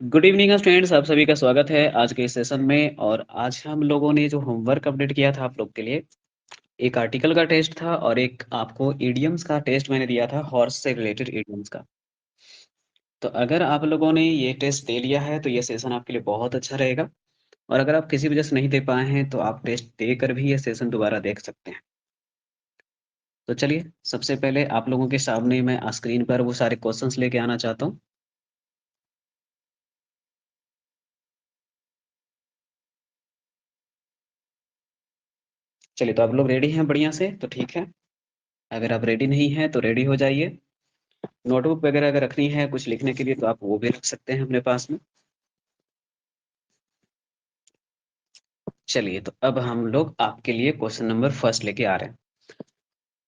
Good evening students, आप सभी का स्वागत है आज के इस सेशन में। और आज हम लोगों ने जो होमवर्क अपडेट किया था आप लोग के लिए, एक आर्टिकल का टेस्ट था और एक आपको इडियम्स का टेस्ट मैंने दिया था, हॉर्स से रिलेटेड इडियम्स का। तो अगर आप लोगों ने ये टेस्ट दे लिया है तो ये सेशन आपके लिए बहुत अच्छा रहेगा। और अगर आप किसी वजह से नहीं दे पाए हैं तो आप टेस्ट देकर भी ये सेशन दोबारा देख सकते हैं। तो चलिए, सबसे पहले आप लोगों के सामने मैं स्क्रीन पर वो सारे क्वेश्चंस लेके आना चाहता हूँ। चलिए, तो आप लोग रेडी हैं बढ़िया से? तो ठीक है, अगर आप रेडी नहीं हैं तो रेडी हो जाइए। नोटबुक वगैरह अगर रखनी है कुछ लिखने के लिए तो आप वो भी रख सकते हैं अपने पास में। चलिए, तो अब हम लोग आपके लिए क्वेश्चन नंबर फर्स्ट लेके आ रहे हैं।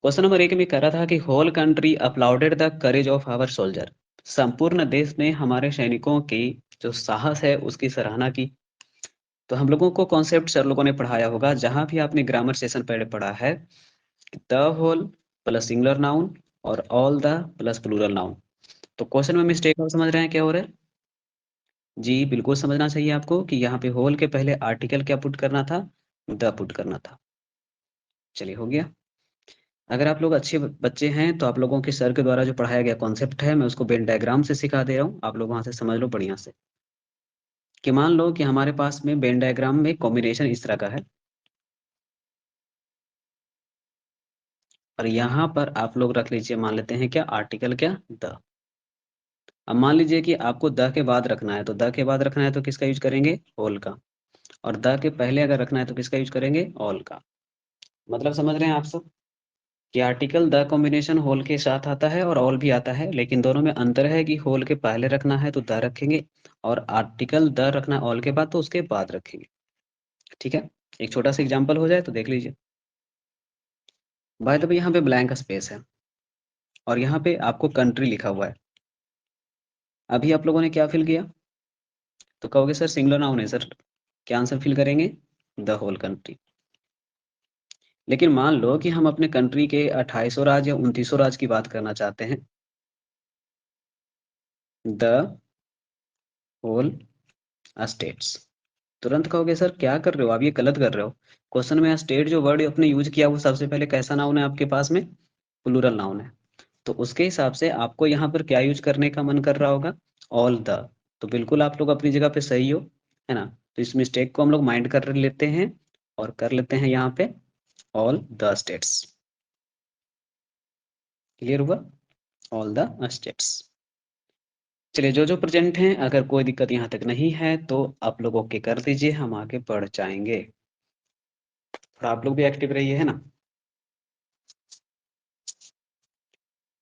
क्वेश्चन नंबर 1 में कह रहा था कि whole country applauded the courage of our soldier. संपूर्ण देश ने हमारे सैनिकों की जो साहस है उसकी सराहना की। तो हम लोगों को कॉन्सेप्ट सर लोगों ने पढ़ाया होगा, जहां भी आपने ग्रामर सेशन पहले पढ़ा है, the whole plus singular noun और all the plus plural noun. तो क्वेश्चन में मिस्टेक आप समझ रहे हैं क्या हो रहा है? जी बिल्कुल समझना चाहिए आपको कि यहाँ पे होल के पहले आर्टिकल क्या पुट करना था, द पुट करना था। चलिए, हो गया। अगर आप लोग अच्छे बच्चे हैं तो आप लोगों के सर के द्वारा जो पढ़ाया गया कॉन्सेप्ट है मैं उसको वेन डायग्राम से सिखा दे रहा हूँ, आप लोग वहां से समझ लो बढ़िया से। कि मान लो कि हमारे पास में वेन डायग्राम में कॉम्बिनेशन इस तरह का है, और यहाँ पर आप लोग रख लीजिए, मान लेते हैं क्या आर्टिकल, क्या द। अब मान लीजिए कि आपको द के बाद रखना है, तो द के बाद रखना है तो किसका यूज करेंगे, होल का। और द के पहले अगर रखना है तो किसका यूज करेंगे, ऑल का। मतलब समझ रहे हैं आप सब कि आर्टिकल द कॉम्बिनेशन होल के साथ आता है और ऑल भी आता है, लेकिन दोनों में अंतर है कि होल के पहले रखना है तो द रखेंगे, और आर्टिकल द रखना है ऑल के बाद तो उसके बाद रखेंगे। ठीक है, एक छोटा सा एग्जांपल हो जाए तो देख लीजिए। बाय द वे, यहाँ पे ब्लैंक स्पेस है और यहाँ पे आपको कंट्री लिखा हुआ है। अभी आप लोगों ने क्या फिल किया? तो कहोगे सर सिंगुलर नाउन है सर, क्या आंसर फिल करेंगे, द होल कंट्री। लेकिन मान लो कि हम अपने कंट्री के 2800 राज्य या 2900 राज्य की बात करना चाहते हैं, द होल स्टेट्स। तुरंत कहोगे सर क्या कर रहे हो आप, ये गलत कर रहे हो। क्वेश्चन में स्टेट जो वर्ड आपने यूज किया वो सबसे पहले कैसा नाउन है आपके पास में, प्लूरल नाउन है। तो उसके हिसाब से आपको यहाँ पर क्या यूज करने का मन कर रहा होगा, ऑल द। तो बिल्कुल आप लोग अपनी जगह पे सही हो, है ना। तो इस मिस्टेक को हम लोग माइंड कर लेते हैं और कर लेते हैं यहाँ पे ऑल द स्टेट्स। क्लियर हुआ, ऑल द स्टेट्स। चलिए, जो जो प्रेजेंट हैं, अगर कोई दिक्कत यहाँ तक नहीं है तो आप लोग ओके कर दीजिए, हम आगे बढ़ जाएंगे। और आप लोग भी एक्टिव रहिए, है ना।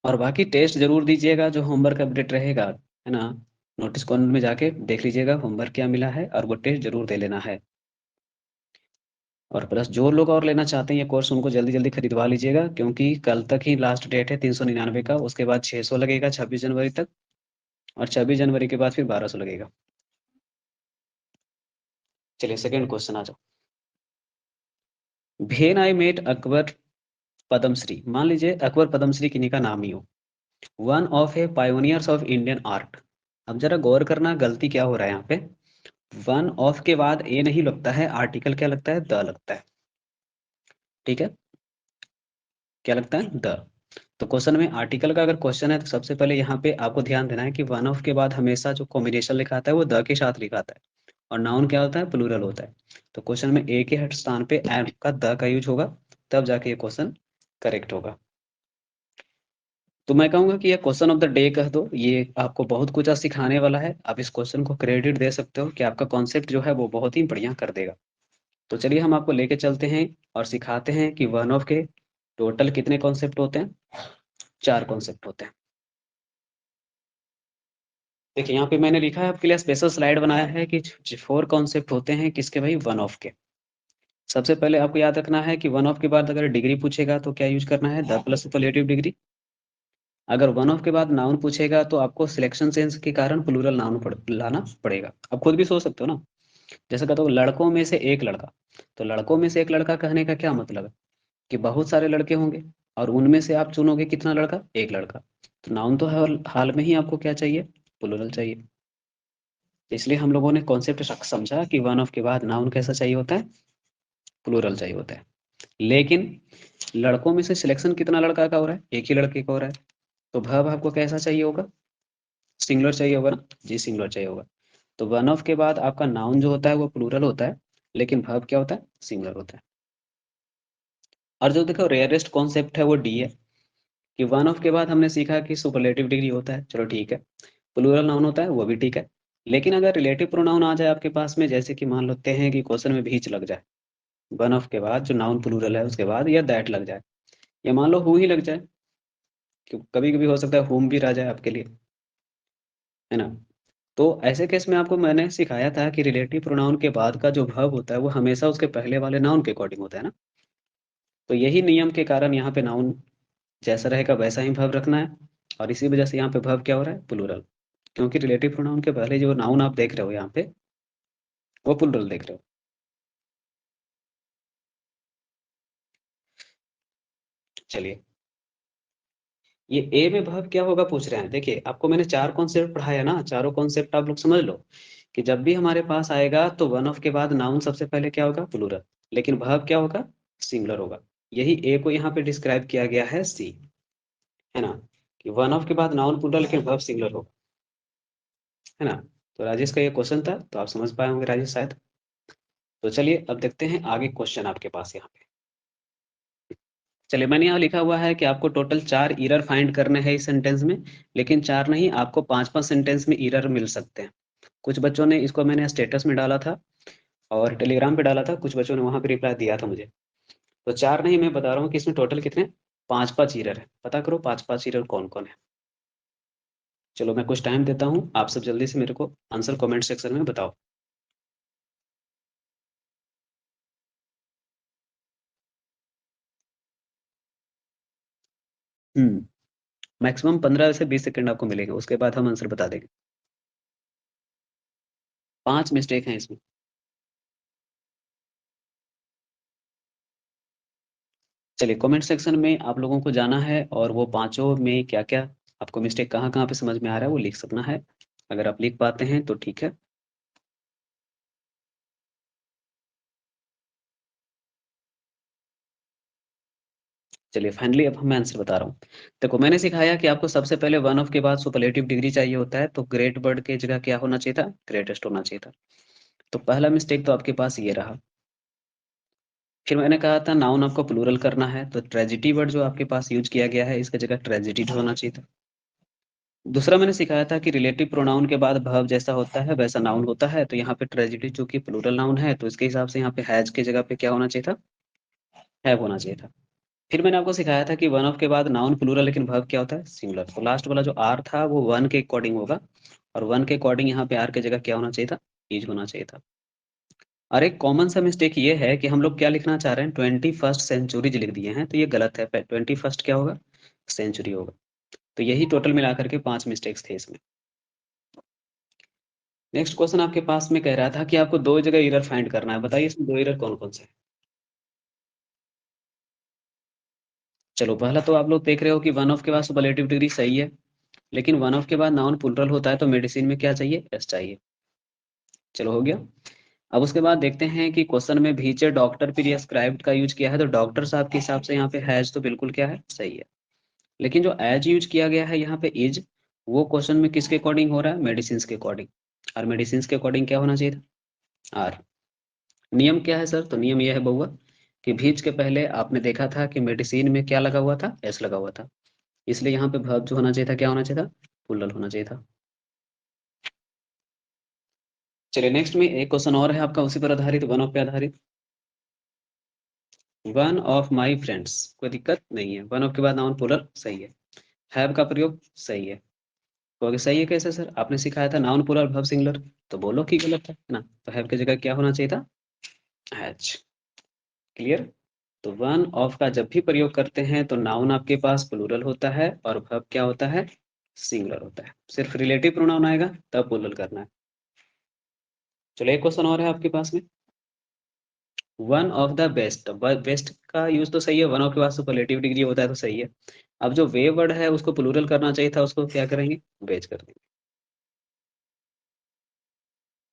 और बाकी टेस्ट जरूर दीजिएगा, जो होमवर्क अपडेट रहेगा, है ना। नोटिस कॉर्नर में जाके देख लीजिएगा होमवर्क क्या मिला है और वो टेस्ट जरूर दे लेना है। और प्लस जो लोग और लेना चाहते हैं ये कोर्स, उनको जल्दी जल्दी खरीदवा लीजिएगा, क्योंकि कल तक ही लास्ट डेट है 399 का। उसके बाद 600 लगेगा 26 जनवरी तक, और 26 जनवरी के बाद फिर 1200 लगेगा। चलिए, सेकेंड क्वेश्चन आ जाओ। भेन आई मेट अकबर पद्मश्री। मान लीजिए अकबर पद्मश्री किन्हीं का नाम ही हो, one of A pioneers of Indian art. अब जरा गौर करना, गलती क्या हो रहा है यहाँ पे। वन ऑफ के बाद ए नहीं लगता है, आर्टिकल क्या लगता है, द लगता है। ठीक है, क्या लगता है, द। तो क्वेश्चन में आर्टिकल का अगर क्वेश्चन है तो सबसे पहले यहाँ पे आपको ध्यान देना है कि वन ऑफ के बाद हमेशा जो कॉम्बिनेशन लिखा आता है वो द के साथ लिखा आता है, और नाउन क्या होता है, प्लूरल होता है। तो क्वेश्चन में ए के हट स्थान पे एम का द का यूज होगा, तब जाके ये क्वेश्चन करेक्ट होगा। तो मैं कहूंगा कि ये क्वेश्चन ऑफ द डे कह दो, ये आपको बहुत कुछ आज सिखाने वाला है। आप इस क्वेश्चन को क्रेडिट दे सकते हो कि आपका कॉन्सेप्ट जो है वो बहुत ही बढ़िया कर देगा। तो चलिए, हम आपको लेके चलते हैं और सिखाते हैं कि वन ऑफ के टोटल कितने कॉन्सेप्ट होते हैं, 4 कॉन्सेप्ट होते हैं। देखिए, यहाँ पे मैंने लिखा है आपके लिए, स्पेशल स्लाइड बनाया है कि 4 कॉन्सेप्ट होते हैं किसके भाई, वन ऑफ के। सबसे पहले आपको याद रखना है कि वन ऑफ के बाद अगर डिग्री पूछेगा तो क्या यूज करना है, द प्लस सुपरलेटिव डिग्री। अगर वन ऑफ के बाद नाउन पूछेगा तो आपको सिलेक्शन सेंस के कारण प्लूरल नाउन लाना पड़ेगा। आप खुद भी सोच सकते हो ना, जैसे कहते हो लड़कों में से एक लड़का। तो लड़कों में से एक लड़का कहने का क्या मतलब है कि बहुत सारे लड़के होंगे, और उनमें से आप चुनोगे कितना लड़का, एक लड़का। तो नाउन तो हाल हाल में ही आपको क्या चाहिए, प्लूरल चाहिए। इसलिए हम लोगों ने कॉन्सेप्ट समझा कि वन ऑफ के बाद नाउन कैसा चाहिए होता है, प्लूरल चाहिए होता है। लेकिन लड़कों में से सिलेक्शन कितना लड़का का हो रहा है, एक ही लड़के का हो रहा है, तो वर्ब आपको कैसा चाहिए होगा, सिंगुलर चाहिए होगा ना जी, सिंगुलर चाहिए होगा। तो वन ऑफ के बाद आपका नाउन जो होता है वो प्लूरल होता है, लेकिन वर्ब क्या होता है, सिंगुलर होता है। और जो देखो रेयरेस्ट कॉन्सेप्ट है वो डी है, कि वन ऑफ के बाद हमने सीखा कि सुपरलेटिव डिग्री होता है, चलो ठीक है, प्लूरल नाउन होता है वो भी ठीक है। लेकिन अगर रिलेटिव प्रोनाउन आ जाए आपके पास में, जैसे कि मान लेते हैं कि क्वेश्चन में बीच लग जाए, वन ऑफ के बाद जो नाउन प्लूरल है उसके बाद, या दैट लग जाए, या मान लो हु ही लग जाए, क्योंकि कभी कभी हो सकता है हुम भी रह जाए आपके लिए, है ना। तो ऐसे केस में आपको मैंने सिखाया था कि रिलेटिव प्रोनाउन के बाद का जो वर्ब होता है वो हमेशा उसके पहले वाले नाउन के अकॉर्डिंग होता है ना। तो यही नियम के कारण यहाँ पे नाउन जैसा रहेगा वैसा ही वर्ब रखना है, और इसी वजह से यहाँ पे वर्ब क्या हो रहा है, प्लूरल, क्योंकि रिलेटिव प्रोनाउन के पहले जो नाउन आप देख रहे हो यहाँ पे वो प्लूरल देख रहे हो। चलिए, ये ए में वर्ब क्या होगा पूछ रहे हैं। देखिए आपको मैंने चार कॉन्सेप्ट पढ़ाया ना, चारों कॉन्सेप्ट आप लोग समझ लो कि जब भी हमारे पास आएगा तो वन ऑफ के बाद नाउन सबसे पहले क्या होगा, प्लूरल, लेकिन वर्ब क्या होगा, सिंगुलर होगा। यही ए को यहाँ पे डिस्क्राइब किया गया है सी, है ना, कि वन ऑफ के बाद नाउन प्लूरल लेकिन वर्ब सिंगुलर होगा, है ना। तो राजेश का ये क्वेश्चन था, तो आप समझ पाए होंगे राजेश शायद। तो चलिए अब देखते हैं आगे क्वेश्चन आपके पास यहाँ पे। चलिए, मैंने यहाँ लिखा हुआ है कि आपको टोटल 4 एरर फाइंड करने हैं इस सेंटेंस में, लेकिन 4 नहीं, आपको 5-5 सेंटेंस में एरर मिल सकते हैं। कुछ बच्चों ने इसको, मैंने स्टेटस में डाला था और टेलीग्राम पे डाला था, कुछ बच्चों ने वहां पे रिप्लाई दिया था मुझे। तो 4 नहीं, मैं बता रहा हूँ कि इसमें टोटल कितने, 5-5 एरर है। पता करो 5-5 एरर कौन कौन है। चलो मैं कुछ टाइम देता हूँ, आप सब जल्दी से मेरे को आंसर कमेंट सेक्शन में बताओ। मैक्सिमम 15 से 20 सेकंड आपको मिलेंगे, उसके बाद हम आंसर बता देंगे। 5 मिस्टेक हैं इसमें। चलिए, कमेंट सेक्शन में आप लोगों को जाना है और वो पांचों में क्या क्या आपको मिस्टेक कहाँ कहाँ पे समझ में आ रहा है वो लिख सकना है। अगर आप लिख पाते हैं तो ठीक है। चलिए फाइनली अब मैं आंसर बता रहा हूँ। देखो मैंने सिखाया कि आपको सबसे पहले वन ऑफ के बाद सुपरलेटिव डिग्री चाहिए होता है, तो ग्रेट वर्ड के जगह क्या होना चाहिए था, ग्रेटेस्ट होना चाहिए था। तो पहला मिस्टेक तो आपके पास ये रहा। फिर मैंने कहा था नाउन आपको प्लूरल करना है, तो ट्रेजिडी वर्ड जो आपके पास यूज किया गया है इसका जगह ट्रेजिडी होना चाहिए था। दूसरा मैंने सिखाया था कि रिलेटिव प्रोनाउन के बाद वर्ब जैसा होता है वैसा नाउन होता है, तो यहाँ पे ट्रेजिडी चूंकि प्लूरल नाउन है तो इसके हिसाब से यहाँ पे हैज के जगह पे क्या होना चाहिए था, हैव होना चाहिए था। फिर मैंने आपको सिखाया था कि वन ऑफ के बाद नाउन प्लूरल लेकिन वर्ब क्या होता है, सिंगुलर। तो लास्ट वाला जो आर था वो वन के अकॉर्डिंग होगा, और वन के अकॉर्डिंग यहाँ पे आर के जगह क्या होना चाहिए था, इज होना चाहिए था। और एक कॉमन सा मिस्टेक ये है कि हम लोग क्या लिखना चाह रहे हैं, 21st सेंचुरीज लिख दिए हैं, तो ये गलत है। 21st क्या होगा, सेंचुरी होगा। तो यही टोटल मिला करके 5 मिस्टेक्स थे इसमें। नेक्स्ट क्वेश्चन आपके पास में कह रहा था कि आपको दो जगह एरर फाइंड करना है, बताइए इसमें दो एरर कौन कौन से हैं। चलो पहला तो आप लोग देख रहे हो कि वन ऑफ के बाद सुपरलेटिव डिग्री सही है, लेकिन वन ऑफ के बाद नाउन प्लूरल होता है तो मेडिसिन में क्या चाहिए, एस चाहिए। चलो हो गया। अब उसके बाद देखते हैं कि क्वेश्चन में भीचे डॉक्टर प्रिस्क्राइब्ड का यूज किया है, तो डॉक्टर साहब के हिसाब से यहाँ पे हैज तो बिल्कुल क्या है, सही है। लेकिन जो एज यूज किया गया है यहाँ पे इज, वो क्वेश्चन में किसके अकॉर्डिंग हो रहा है, मेडिसिन के अकॉर्डिंग। और मेडिसिन के अकॉर्डिंग क्या होना चाहिए था, आर। नियम क्या है सर, तो नियम यह है बउआ कि भीज के पहले आपने देखा था कि मेडिसिन में क्या लगा हुआ था, एस लगा हुआ था, इसलिए यहाँ पे वर्ब जो होना चाहिए था क्या होना चाहिए था, प्लूरल होना चाहिए था। चलिए नेक्स्ट में एक क्वेश्चन और है आपका उसी पर आधारित, वन ऑफ पे आधारित। वन ऑफ माई फ्रेंड्स, कोई दिक्कत नहीं है, वन ऑफ के बाद नाउन प्लूरल सही है। हैव का प्रयोग सही है। तो सही है कैसे सर, आपने सिखाया था नाउन प्लूरल वर्ब सिंगुलर, तो बोलो कि गलत है ना। तो हैव की जगह क्या होना चाहिए था, हैज। क्लियर। तो वन ऑफ का जब भी प्रयोग करते हैं तो नाउन आपके पास प्लूरल होता है और वर्ब क्या होता है, सिंगुलर होता है। सिर्फ रिलेटिव प्रोनाउन आएगा तब प्लूरल करना है। चलो एक क्वेश्चन और है आपके पास में, one of the best. Best का यूज तो सही है, वन ऑफ के पास सुपरलेटिव डिग्री होता है तो सही है। अब जो वे वर्ड है उसको प्लूरल करना चाहिए था, उसको क्या करेंगे, बेच कर देंगे।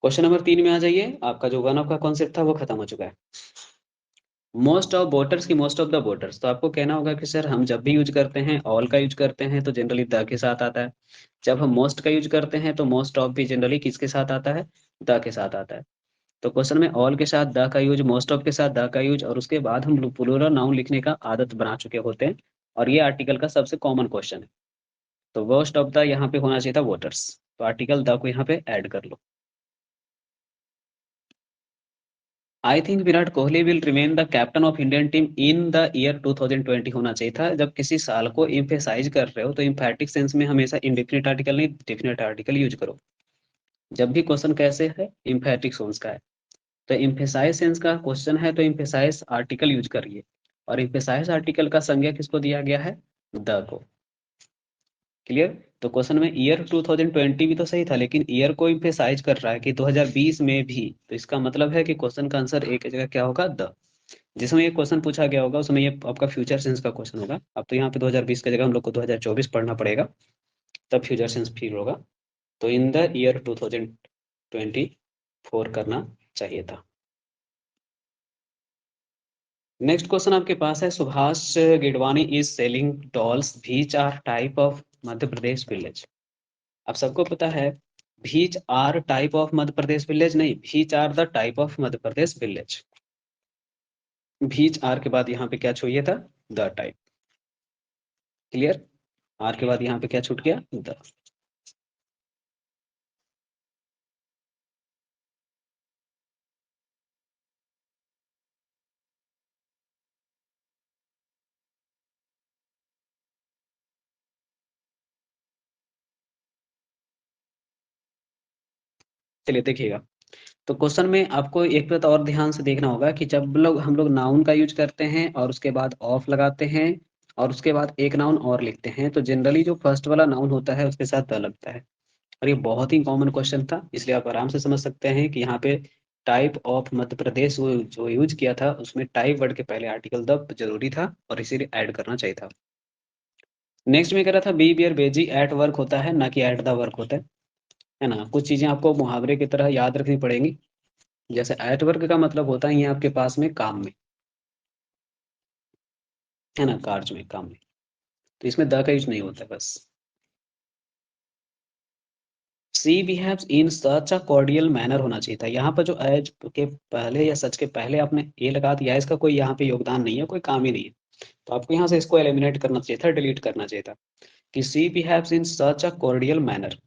क्वेश्चन नंबर 3 में आ जाइए। आपका जो वन ऑफ का कॉन्सेप्ट था वो खत्म हो चुका है। मोस्ट ऑफ वोटर्स की मोस्ट ऑफ द वोटर्स, तो आपको कहना होगा कि सर हम जब भी यूज करते हैं ऑल का यूज करते हैं तो जनरली द के साथ आता है। जब हम मोस्ट का यूज करते हैं तो मोस्ट ऑफ भी जनरली किसके साथ आता है, द के साथ आता है। तो क्वेश्चन में ऑल के साथ द का यूज, मोस्ट ऑफ के साथ द का यूज, और उसके बाद हम प्लूरल नाउन लिखने का आदत बना चुके होते हैं, और ये आर्टिकल का सबसे कॉमन क्वेश्चन है। तो मोस्ट ऑफ द यहाँ पे होना चाहिए था वोटर्स, तो आर्टिकल द को यहाँ पे ऐड कर लो। I think Virat Kohli will remain the captain of Indian team in the year 2020 होना चाहिए था। जब किसी साल को इम्फेसाइज कर रहे हो तो इम्फैटिक सेंस में हमेशा इंडेफिनिट आर्टिकल नहीं डेफिनेट आर्टिकल यूज करो। जब भी क्वेश्चन कैसे है, इम्फैटिक सेंस का है, तो इम्फेसाइज सेंस का क्वेश्चन है तो इम्फेसाइज आर्टिकल यूज करिए। और इम्फेसाइज आर्टिकल का संज्ञा किसको दिया गया है, द को। क्लियर। तो क्वेश्चन में ईयर 2020 भी तो सही था, लेकिन ईयर को इम्फेसाइज कर रहा है कि 2020 में भी, तो इसका मतलब है कि क्वेश्चन का आंसर एक जगह क्या होगा, द। जिसमें ये क्वेश्चन पूछा गया होगा उसमें ये आपका फ्यूचर सेंस का क्वेश्चन होगा। अब तो यहाँ पे 2020 की जगह हम लोग को 2024 पढ़ना पड़ेगा, तब फ्यूचर सेंस फील होगा। तो इन द ईयर 2024 करना चाहिए था। नेक्स्ट क्वेश्चन आपके पास है, Subhash Gidwani is selling dolls which are type of Madhya Pradesh village. अब सबको पता है which are type of Madhya Pradesh village नहीं, which are the type of Madhya Pradesh village. Which are के बाद यहाँ पे क्या चाहिए था, द टाइप। क्लियर। आर के बाद यहाँ पे क्या छूट गया, द। चलिए देखिएगा। तो क्वेश्चन में आपको एक बात और ध्यान से देखना होगा कि जब हम लोग नाउन का यूज करते हैं और उसके बाद ऑफ लगाते हैं और उसके बाद एक नाउन और लिखते हैं, तो जनरली जो फर्स्ट वाला नाउन होता है उसके साथ द लगता है। और ये बहुत ही कॉमन क्वेश्चन था, इसलिए आप आराम से समझ सकते हैं कि यहाँ पे टाइप ऑफ मध्य प्रदेश वो जो यूज किया था उसमें टाइप वर्ड के पहले आर्टिकल द जरूरी था और इसीलिए ऐड करना चाहिए था। नेक्स्ट में कह रहा था बी बियर बेजी एट वर्क होता है, ना कि एट द वर्क होता है ना। कुछ चीजें आपको मुहावरे की तरह याद रखनी पड़ेंगी। जैसे एट वर्क का मतलब होता है ये आपके पास में काम में, है ना, कार्य में, काम में। तो इसमें द का यूज नहीं होता है बस। सी बिहेव्स इन सच अ कॉर्डियल मैनर होना चाहिए था। यहाँ पर जो एज के पहले या सच के पहले आपने ए लगा दिया है, इसका कोई यहाँ पे योगदान नहीं है, कोई काम ही नहीं है। तो आपको यहाँ से इसको एलिमिनेट करना चाहिए था, डिलीट करना चाहिए था कि सी बिहेव्स इन सच अ कॉर्डियल मैनर।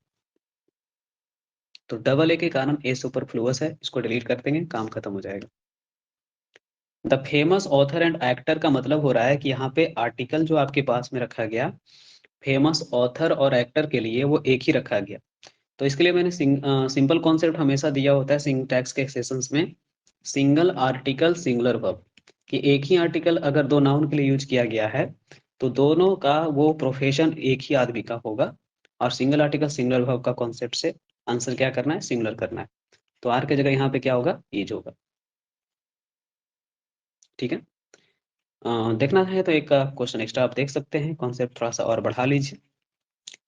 तो डबल ए के कारण ए सुपरफ्लुअस है, इसको डिलीट कर देंगे, काम खत्म हो जाएगा। The famous author and actor का मतलब हो रहा है कि यहाँ पे आर्टिकल जो आपके पास में रखा गया फेमस ऑथर और एक्टर के लिए वो एक ही रखा गया। तो इसके लिए मैंने सिंपल कॉन्सेप्ट हमेशा दिया होता है सिंटैक्स के सेशंस में, सिंगल आर्टिकल सिंगुलर वर्ब, कि एक ही आर्टिकल अगर दो नाउन के लिए यूज किया गया है तो दोनों का वो प्रोफेशन एक ही आदमी का होगा। और सिंगल आर्टिकल सिंगुलर वर्ब का कॉन्सेप्ट से आंसर क्या करना है, सिंगुलर करना है। तो आर की जगह यहाँ पे क्या होगा, ईज होगा। ठीक है। देखना है तो एक क्वेश्चन एक्स्ट्रा आप देख सकते हैं, कॉन्सेप्ट थोड़ा सा और बढ़ा लीजिए।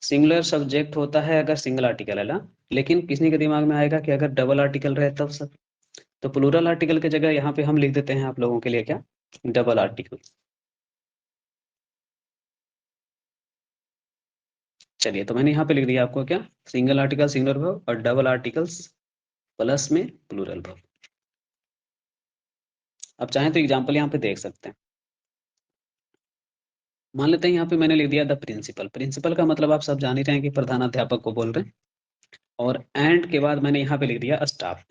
सिंगुलर सब्जेक्ट होता है अगर सिंगल आर्टिकल है ना, लेकिन किसी के दिमाग में आएगा कि अगर डबल आर्टिकल रहे तब सब। तो प्लूरल आर्टिकल की जगह यहाँ पे हम लिख देते हैं आप लोगों के लिए क्या, डबल आर्टिकल। चलिए तो मैंने यहाँ पे लिख दिया आपको क्या, सिंगल आर्टिकल सिंगुलर वर्ब और डबल आर्टिकल्स प्लस में प्लूरल वर्ब। अब चाहें तो एग्जाम्पल यहाँ पे देख सकते हैं। मान लेते हैं यहाँ पे मैंने लिख दिया द प्रिंसिपल। प्रिंसिपल का मतलब आप सब जान ही रहे हैं कि प्रधान अध्यापक को बोल रहे हैं। और एंड के बाद मैंने यहाँ पे लिख दिया स्टाफ।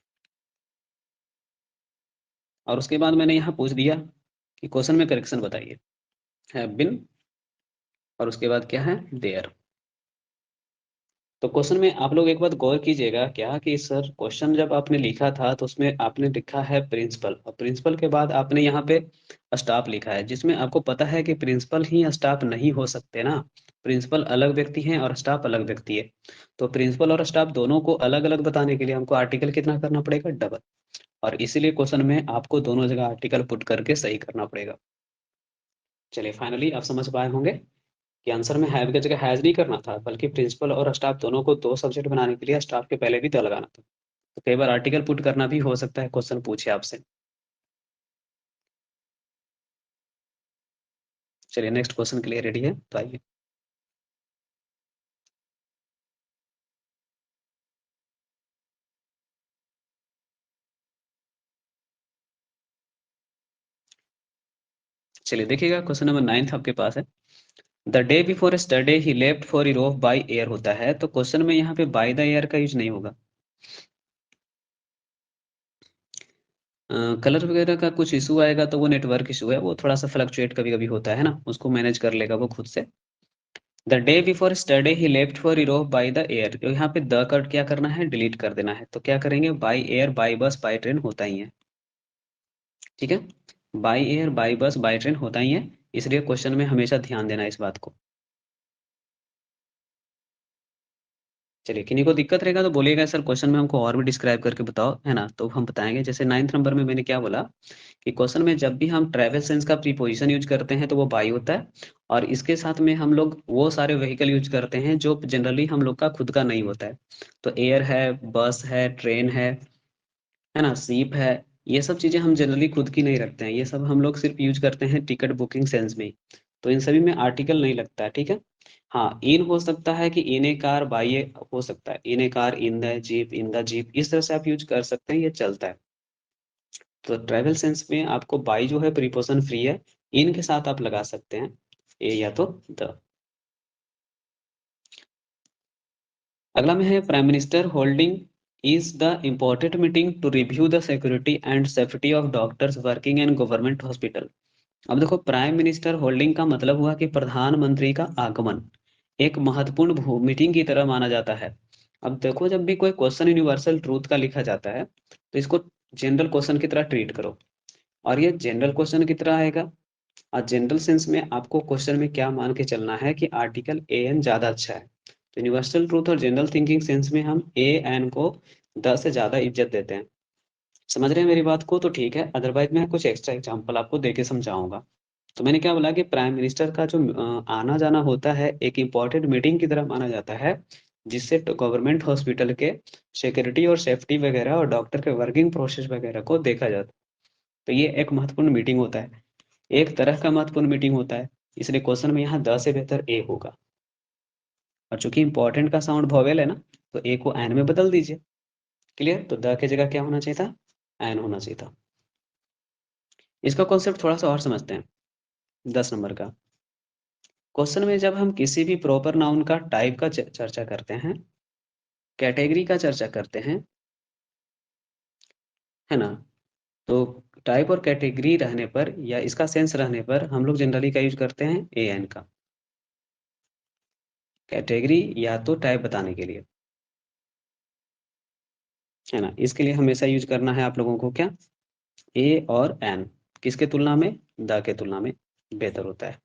और उसके बाद मैंने यहाँ पूछ दिया कि क्वेश्चन में करेक्शन बताइए, है बिन, और उसके बाद क्या है, देयर। तो क्वेश्चन में आप लोग एक बात गौर कीजिएगा क्या कि सर क्वेश्चन जब आपने लिखा था तो उसमें आपने लिखा है प्रिंसिपल, और प्रिंसिपल के बाद आपने यहाँ पे स्टाफ लिखा है, जिसमें आपको पता है कि प्रिंसिपल ही स्टाफ नहीं हो सकते ना। प्रिंसिपल अलग व्यक्ति हैं और स्टाफ अलग व्यक्ति है। तो प्रिंसिपल और स्टाफ दोनों को अलग अलग बताने के लिए हमको आर्टिकल कितना करना पड़ेगा, डबल। और इसीलिए क्वेश्चन में आपको दोनों जगह आर्टिकल पुट करके सही करना पड़ेगा। चलिए फाइनली आप समझ पाए होंगे कि आंसर में हैव की जगह हैज नहीं करना था, बल्कि प्रिंसिपल और स्टाफ दोनों को दो सब्जेक्ट बनाने के लिए स्टाफ के पहले भी द लगाना था। तो कई बार आर्टिकल पुट करना भी हो सकता है, क्वेश्चन पूछे आपसे। चलिए नेक्स्ट क्वेश्चन के लिए रेडी है तो आइए। चलिए देखिएगा, क्वेश्चन नंबर 9 आपके पास है। The day before yesterday he left for Europe by air होता है, तो क्वेश्चन में यहाँ पे बाय द एयर का यूज नहीं होगा। कलर वगैरह का कुछ इशू आएगा तो वो नेटवर्क इशू है, वो थोड़ा सा फ्लक्चुएट कभी कभी होता है ना, उसको मैनेज कर लेगा वो खुद से। The day before yesterday he left for Europe by the air, तो यहाँ पे द कट क्या करना है, डिलीट कर देना है। तो क्या करेंगे, बाय एयर बाय बस बाय ट्रेन होता ही है, ठीक है। बाय एयर बाय बस बाय ट्रेन होता ही है, इसलिए क्वेश्चन में हमेशा ध्यान देना है इस बात को। चलिए किन्हीं को दिक्कत रहेगा तो बोलिएगा सर क्वेश्चन में हमको और भी डिस्क्राइब करके बताओ, है ना, तो हम बताएंगे। जैसे 9th नंबर में मैंने क्या बोला कि क्वेश्चन में जब भी हम ट्रैवल सेंस का प्रीपोजिशन यूज करते हैं तो वो बाई होता है, और इसके साथ में हम लोग वो सारे व्हीकल यूज करते हैं जो जनरली हम लोग का खुद का नहीं होता है। तो एयर है, बस है, ट्रेन है ना, सीप है, ये सब चीजें हम जनरली खुद की नहीं रखते हैं, ये सब हम लोग सिर्फ यूज करते हैं टिकट बुकिंग सेंस में ही। तो इन सभी में आर्टिकल नहीं लगता है, ठीक है। हाँ, इन हो सकता है कि इन ए कार बाई ए हो सकता है, इन ए कार, इन द जीप, इस तरह से आप यूज कर सकते हैं, ये चलता है। तो ट्रैवल सेंस में आपको बाई जो है प्रीपोजिशन फ्री है, इन के साथ आप लगा सकते हैं ए या तो द। अगला में है prime minister holding is the important meeting to review the security and safety of doctors working in government hospital. अब देखो, प्राइम मिनिस्टर होल्डिंग का मतलब हुआ कि प्रधानमंत्री का आगमन एक महत्वपूर्ण मीटिंग की तरह माना जाता है। अब देखो, जब भी कोई क्वेश्चन यूनिवर्सल ट्रूथ का लिखा जाता है तो इसको जनरल क्वेश्चन की तरह ट्रीट करो, और ये जनरल क्वेश्चन की तरह आएगा। और जनरल सेंस में आपको क्वेश्चन में क्या मान के चलना है कि आर्टिकल ए एन ज्यादा अच्छा है। तो यूनिवर्सल ट्रूथ और जनरल थिंकिंग सेंस में हम ए एन को द से ज्यादा इज्जत देते हैं। समझ रहे हैं मेरी बात को, तो ठीक है, अदरवाइज मैं कुछ एक्स्ट्रा एग्जांपल आपको देके समझाऊंगा। तो मैंने क्या बोला कि प्राइम मिनिस्टर का जो आना जाना होता है एक इम्पॉर्टेंट मीटिंग की तरह माना जाता है, जिससे गवर्नमेंट हॉस्पिटल के सिक्योरिटी और सेफ्टी वगैरह और डॉक्टर के वर्किंग प्रोसेस वगैरह को देखा जाता है। तो ये एक महत्वपूर्ण मीटिंग होता है, एक तरह का महत्वपूर्ण मीटिंग होता है, इसलिए क्वेश्चन में यहाँ द से बेहतर ए होगा। और चूंकि इंपॉर्टेंट का साउंड वॉवेल है ना, तो ए को एन में बदल दीजिए। क्लियर, तो द की जगह क्या होना चाहिए था, एन होना चाहिए था। इसका कॉन्सेप्ट थोड़ा सा और समझते हैं। 10 नंबर का क्वेश्चन में जब हम किसी भी प्रॉपर नाउन का टाइप का चर्चा करते हैं, कैटेगरी का चर्चा करते हैं, है ना, तो टाइप और कैटेगरी रहने पर या इसका सेंस रहने पर हम लोग जनरली का यूज करते हैं ए एन का, कैटेगरी या तो टाइप बताने के लिए, है ना। इसके लिए हमेशा यूज करना है आप लोगों को क्या, ए और एन, किसके तुलना में, द के तुलना में बेहतर होता है।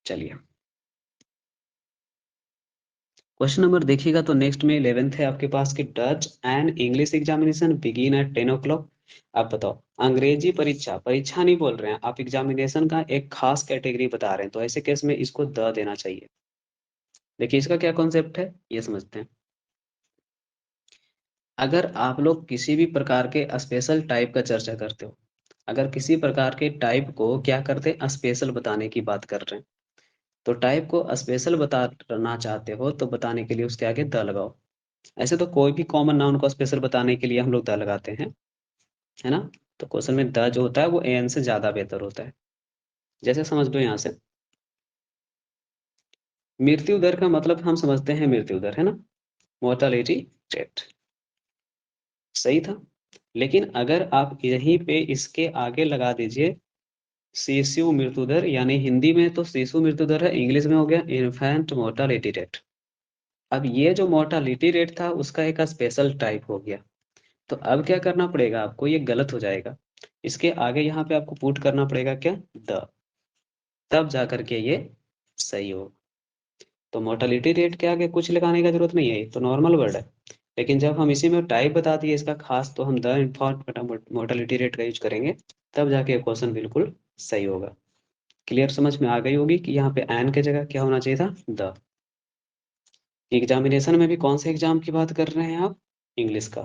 चलिए क्वेश्चन नंबर देखिएगा तो नेक्स्ट में 11th है आपके पास कि Dutch and English examination begin eight 10 o'clock। आप बताओ, अंग्रेजी परीक्षा, परीक्षा नहीं बोल रहे हैं आप, एग्जामिनेशन का एक खास कैटेगरी बता रहे हैं, तो ऐसे केस में इसको द देना चाहिए। देखिए इसका क्या कॉन्सेप्ट है ये समझते हैं। अगर आप लोग किसी भी प्रकार के स्पेशल टाइप का चर्चा करते हो, अगर किसी प्रकार के टाइप को क्या करते हैं, स्पेशल बताने की बात कर रहे हैं, तो टाइप को स्पेशल बताना चाहते हो तो बताने के लिए उसके आगे द लगाओ। ऐसे तो कोई भी कॉमन नाउन को स्पेशल बताने के लिए हम लोग द लगाते हैं, है ना। तो क्वेश्चन में द जो होता है वो एन से ज्यादा बेहतर होता है। जैसे समझ लो यहाँ से, मृत्यु दर का मतलब हम समझते हैं मृत्यु दर, है ना, मोर्टालिटी रेट, सही था। लेकिन अगर आप यहीं पे इसके आगे लगा दीजिए शिशु मृत्यु दर, यानी हिंदी में तो शिशु मृत्यु दर है, इंग्लिश में हो गया इन्फेंट मोर्टालिटी रेट। अब ये जो मोर्टालिटी रेट था उसका एक स्पेशल टाइप हो गया, तो अब क्या करना पड़ेगा आपको, ये गलत हो जाएगा, इसके आगे यहाँ पे आपको पुट करना पड़ेगा क्या, द, तब जा करके ये सही हो। तो मोर्टालिटी रेट के आगे कुछ लगाने का जरूरत नहीं है, ये तो नॉर्मल वर्ड है। लेकिन जब हम इसी में टाइप बता दिए इसका खास, तो हम द इन्फॉर्म मोर्टालिटी रेट का यूज करेंगे, तब जाके क्वेश्चन बिल्कुल सही होगा। क्लियर, समझ में आ गई होगी कि यहाँ पे एन के जगह क्या होना चाहिए था, द। एग्जामिनेशन में भी कौन से एग्जाम की बात कर रहे हैं आप, इंग्लिश का।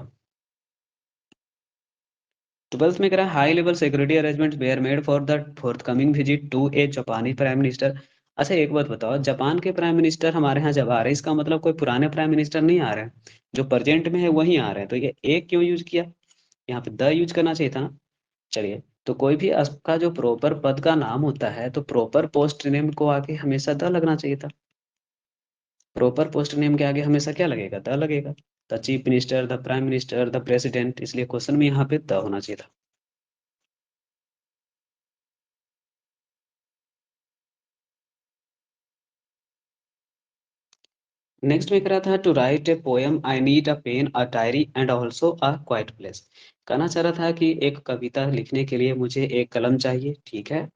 12th में करा high level security arrangements were made for the forthcoming visit to a जापानी प्राइम मिनिस्टर। अच्छा एक बात बताओ, जापान के प्राइम मिनिस्टर हमारे यहाँ जब आ रहे हैं, इसका मतलब कोई पुराने प्राइम मिनिस्टर नहीं आ रहे हैं, जो प्रेजेंट में है वही आ रहे हैं, तो ये एक क्यों यूज किया? यहाँ पे द यूज करना चाहिए था ना। चलिए, तो कोई भी आपका जो प्रॉपर पद का नाम होता है तो प्रॉपर पोस्ट नेम को आगे हमेशा द लगना चाहिए था। प्रॉपर पोस्ट नेम के आगे हमेशा क्या लगेगा? द लगेगा। The chief minister, the prime minister, the president, इसलिए क्वेश्चन में यहाँ पे द होना चाहिए था। नेक्स्ट में करा था to write a poem I need a pen a diary and also a quite place. कहना चाह रहा था कि एक कविता लिखने के लिए मुझे एक कलम चाहिए, ठीक है,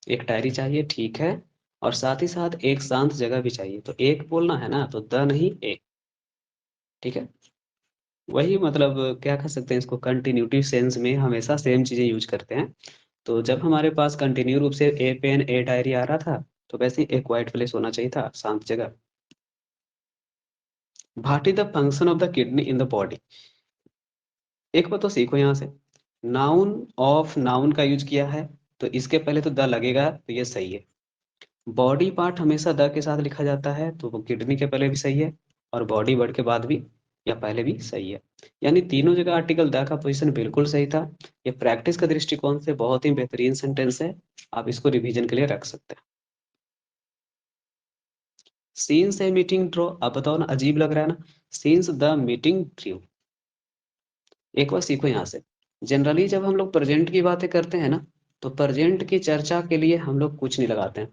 एक डायरी चाहिए, ठीक है, और साथ ही साथ एक शांत जगह भी चाहिए। तो एक बोलना है ना, तो द नहीं एक। ठीक है, वही मतलब क्या कह सकते हैं इसको, कंटिन्यूटिव सेंस में हमेशा सेम चीजें यूज करते हैं। तो जब हमारे पास कंटिन्यू रूप से ए पेन ए डायरी आ रहा था, तो वैसे ही एक क्वाइट प्लेस होना चाहिए था, शांत जगह। What is the function of the kidney in the body? एक बात तो सीखो यहाँ से, नाउन ऑफ नाउन का यूज किया है, तो इसके पहले तो द लगेगा, तो ये सही है। बॉडी पार्ट हमेशा द के साथ लिखा जाता है, तो वो किडनी के पहले भी सही है, और बॉडी वर्ड के बाद भी या पहले भी सही है। यानी तीनों जगह आर्टिकल द का पोजीशन बिल्कुल सही था। ये प्रैक्टिस का दृष्टिकोण से बहुत ही बेहतरीन सेंटेंस है, आप इसको रिवीजन के लिए रख सकते हैं। सीन्स ए मीटिंग ड्रॉ, अब बताओ ना, अजीब लग रहा है ना, सीन्स द मीटिंग ड्रू। एक बार सीखो यहाँ से, जनरली जब हम लोग प्रेजेंट की बातें करते हैं ना, तो प्रेजेंट की चर्चा के लिए हम लोग कुछ नहीं लगाते हैं।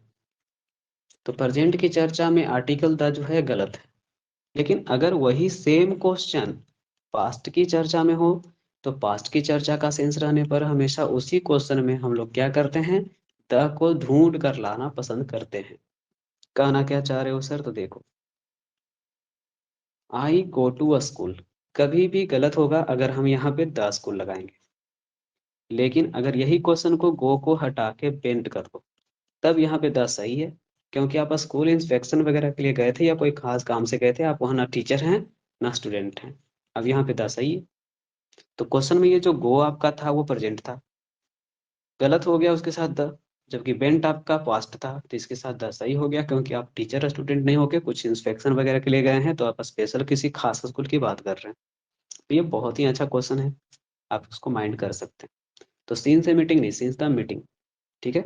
तो प्रेजेंट की चर्चा में आर्टिकल द जो है गलत है। लेकिन अगर वही सेम क्वेश्चन पास्ट की चर्चा में हो, तो पास्ट की चर्चा का सेंस रहने पर हमेशा उसी क्वेश्चन में हम लोग क्या करते हैं, द को ढूंढ कर लाना पसंद करते हैं। कहना क्या चाह रहे हो सर? तो देखो, आई गो टू अ स्कूल कभी भी गलत होगा अगर हम यहाँ पे द स्कूल लगाएंगे। लेकिन अगर यही क्वेश्चन को गो को हटा के बेंट कर दो, तब यहाँ पे द सही है, क्योंकि आप स्कूल इंस्पेक्शन वगैरह के लिए गए थे या कोई खास काम से गए थे, आप वहाँ ना टीचर हैं ना स्टूडेंट हैं। अब यहाँ पे द सही है। तो क्वेश्चन में ये जो गो आपका था वो प्रेजेंट था, गलत हो गया उसके साथ द। जबकि बेंट आपका पास्ट था, तो इसके साथ द सही हो गया, क्योंकि आप टीचर स्टूडेंट नहीं होके कुछ इंस्पेक्शन वगैरह के लिए गए हैं, तो आप स्पेशल किसी खास स्कूल की बात कर रहे हैं। तो ये बहुत ही अच्छा क्वेश्चन है, आप उसको माइंड कर सकते हैं। तो सीन से मीटिंग नहीं, सीन्स द मीटिंग। ठीक है।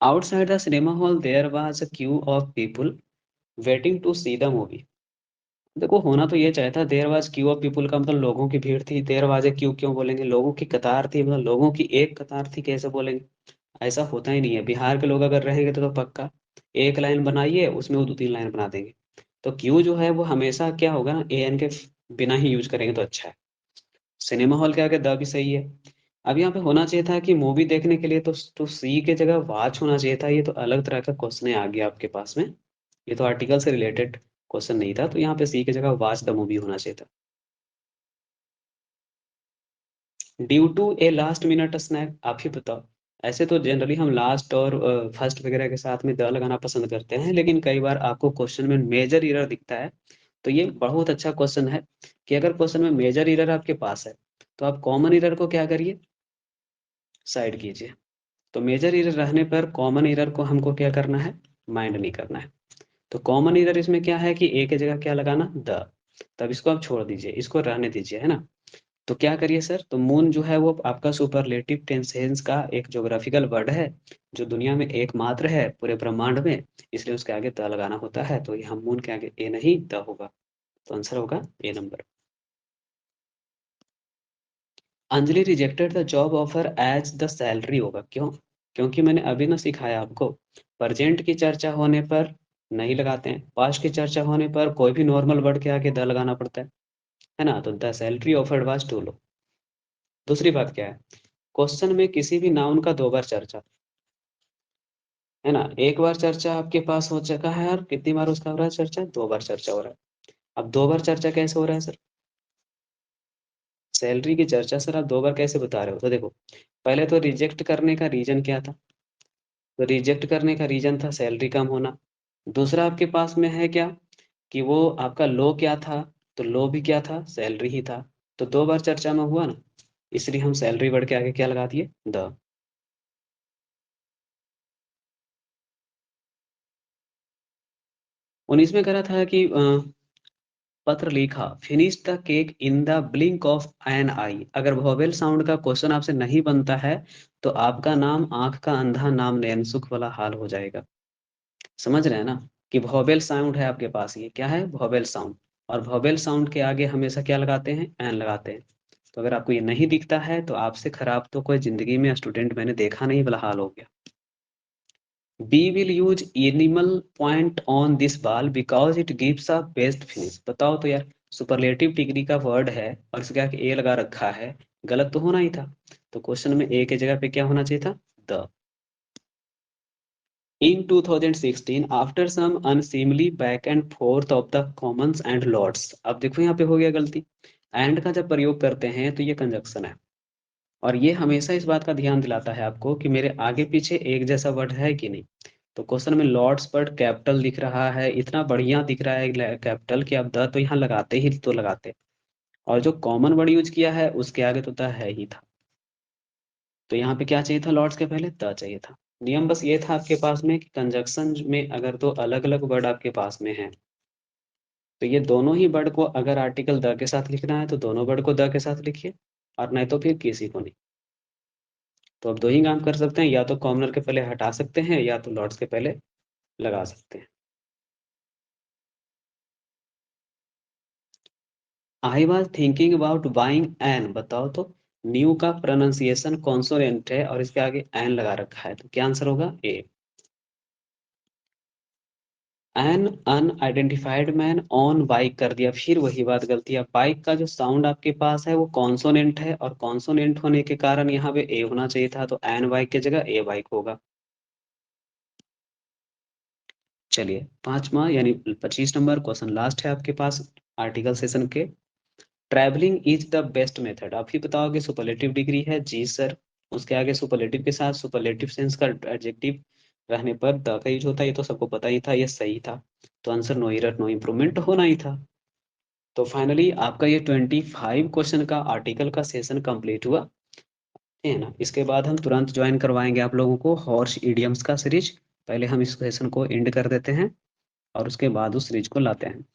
Outside the cinema hall there was a queue of people waiting to see the movie. देखो, होना तो ये चाहता, there was queue of people का मतलब लोगों की भीड़ थी, देयर वाज ए क्यू क्यों बोलेंगे, लोगों की कतार थी, मतलब लोगों की एक कतार थी कैसे बोलेंगे? ऐसा होता ही नहीं है। बिहार के लोग अगर रहेंगे तो पक्का एक लाइन बनाइए, उसमें वो दो तीन लाइन बना देंगे। तो क्यू जो है वो हमेशा क्या होगा ना, ए एन के बिना ही यूज करेंगे तो अच्छा है। सिनेमा हॉल के आगे द भी सही है। अब यहाँ पे होना चाहिए था कि मूवी देखने के लिए तो सी के जगह वाच होना चाहिए था। ये तो अलग तरह का क्वेश्चन आ गया आपके पास में, ये तो आर्टिकल से रिलेटेड क्वेश्चन नहीं था, तो यहाँ पे सी की जगह वाच द मूवी होना चाहिए था। Due to a last minute snack, आप ही बताओ। ऐसे तो जनरली हम लास्ट और फर्स्ट वगैरह के साथ में द लगाना पसंद करते हैं, लेकिन कई बार आपको क्वेश्चन में मेजर एरर दिखता है। तो ये बहुत अच्छा क्वेश्चन है कि अगर क्वेश्चन में मेजर एरर आपके पास है, तो आप कॉमन एरर को क्या करिए, साइड कीजिए। तो मेजर एरर रहने पर कॉमन एरर को हमको क्या करना है, माइंड नहीं करना है। तो कॉमन एरर इसमें क्या है कि ए की जगह क्या लगाना, द। तब इसको आप छोड़ दीजिए, इसको रहने दीजिए, है ना। तो क्या करिए सर, तो मून जो है वो आपका सुपरलेटिव टेंसेंस का एक ज्योग्राफिकल वर्ड है, जो दुनिया में एकमात्र है पूरे ब्रह्मांड में, इसलिए उसके आगे द लगाना होता है। तो यहाँ मून के आगे ए नहीं द होगा, तो आंसर होगा A number. Anjali rejected the job offer as the salary होगा, क्यों? क्योंकि मैंने अभी ना सिखाया आपको, प्रेजेंट की चर्चा होने पर नहीं लगाते हैं, पास्ट की चर्चा होने पर कोई भी नॉर्मल वर्ड के आगे द लगाना पड़ता है ना। तो the salary offered was too low. दूसरी बात क्या है, क्वेश्चन में किसी भी नाउन का दो बार चर्चा, है ना। एक बार चर्चा आपके पास हो चुका है, और कितनी बार उसका हो रहा है चर्चा, दो बार चर्चा हो रहा है। अब दो बार चर्चा कैसे हो रहा है सर, सैलरी की चर्चा सर आप दो बार कैसे बता रहे हो? तो देखो, पहले तो रिजेक्ट करने का रीजन क्या था, तो रिजेक्ट करने का रीजन था सैलरी कम होना। दूसरा आपके पास में है क्या, कि वो आपका लो क्या था, तो लो भी क्या था, सैलरी ही था। तो 2 बार चर्चा में हुआ ना, इसलिए हम सैलरी वर्ड के आगे क्या लगा दिए, द। 19 में करा था कि पत्र लिखा, finish the cake in the blink of an eye. अगर वोवेल साउंड का क्वेश्चन आपसे नहीं बनता है तो आपका नाम आंख का अंधा नाम नैनसुख वाला हाल हो जाएगा। समझ रहे हैं ना, कि वोवेल साउंड है आपके पास, ये क्या है, वोवेल साउंड। और वोवेल साउंड के आगे हमेशा क्या लगाते हैं, एन लगाते हैं। तो अगर आपको ये नहीं दिखता है तो आपसे खराब तो कोई जिंदगी में स्टूडेंट मैंने देखा नहीं वाला हाल हो गया। We will use animal point on this ball because it gives a best finish. बताओ तो यार, सुपरलेटिव डिग्री का वर्ड है और इसके आगे ए लगा रखा है, गलत तो होना ही था। तो क्वेश्चन में ए के जगह पे क्या होना चाहिए था, the. In 2016, after some unseemly back and forth of the commons and lords, अब देखो यहाँ पे हो गया गलती। एंड का जब प्रयोग करते हैं तो ये कंजक्शन है, और ये हमेशा इस बात का ध्यान दिलाता है आपको कि मेरे आगे पीछे एक जैसा वर्ड है कि नहीं। तो क्वेश्चन में लॉर्ड्स पर कैपिटल दिख रहा है, इतना बढ़िया दिख रहा है कैपिटल, कि आप द तो यहाँ लगाते ही तो लगाते। और जो कॉमन वर्ड यूज किया है उसके आगे तो द है ही था। तो यहाँ पे क्या चाहिए था, लॉर्ड्स के पहले द चाहिए था। नियम बस ये था आपके पास में कि कंजक्शन में अगर दो अलग अलग वर्ड आपके पास में है, तो ये दोनों ही वर्ड को अगर आर्टिकल द के साथ लिखना है तो दोनों वर्ड को द के साथ लिखिए, और नहीं तो फिर किसी को नहीं। तो अब दो ही काम कर सकते हैं, या तो कॉमनर के पहले हटा सकते हैं या तो लॉर्ड्स के पहले लगा सकते हैं। I was thinking about buying an, बताओ तो न्यू का प्रोनाउंसिएशन कॉन्सोनेंट है और इसके आगे एन लगा रखा है, तो क्या आंसर होगा, A. An unidentified man on bike कर दिया, फिर वही बात, गलती है। बाइक का जो साउंड आपके पास है वो कॉन्सोनेंट है, और कॉन्सोनेंट होने के कारण यहाँ पे ए होना चाहिए था, तो एन बाइक की जगह ए बाइक होगा। चलिए, पांचवा यानी 25 नंबर क्वेश्चन लास्ट है आपके पास आर्टिकल सेशन के। Travelling is the best method, आप ही बताओगे, सुपरलेटिव डिग्री है जी सर, उसके आगे सुपरलेटिव के साथ सुपरलेटिव सेंस का एडजेक्टिव रहने पर द का यूज होता है, ये तो सबको पता ही था, ये सही था। तो answer no error no improvement होना ही था। तो फाइनली आपका ये 25 क्वेश्चन का आर्टिकल का सेशन कंप्लीट हुआ है ना। इसके बाद हम तुरंत ज्वाइन करवाएंगे आप लोगों को हॉर्स इडियम्स का सीरीज। पहले हम इस सेशन को एंड कर देते हैं और उसके बाद उस सीरीज को लाते हैं।